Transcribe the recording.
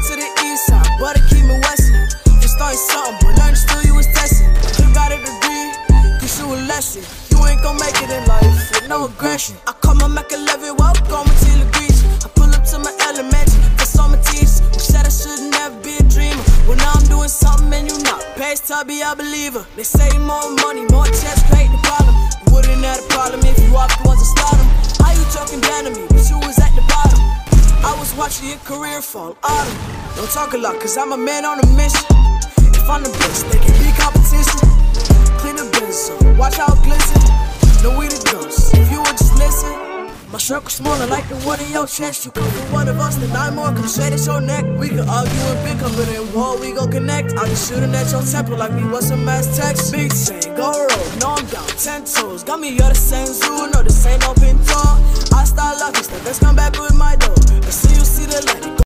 to the east side, but it keep me westin'. You started something, but learned still you was testing. You got a degree, cause you a lesson. You ain't gon' make it in life with no aggression. I call my Mac 11, walk on my T Grease. I pull up to my elementary, cause all my teachers who said I should never be a dreamer. Well, now I'm doing something and you not. Past Tubby, I believer. They say more money, more checks, create the problem. You wouldn't have a problem if you walked the ones that start them. How you talking down to me, but you was at the bottom. I was watching your career fall autumn. Don't talk a lot, cause I'm a man on a mission. If I'm the best, they can be competition. Clean the biz, so watch how it glisten. No we the ghosts, if you would just listen. My circle smaller like the one in your chest. You come from one of us, then 9 more come straight at your neck. We can argue and bicker, but in war we gon' connect. I be shooting at your temple like we was some mass text. Big chain, go roll, no I'm down 10 toes. Got me, you're the same zoo, no this ain't no pinto. I start lucky, step, let's come back with me.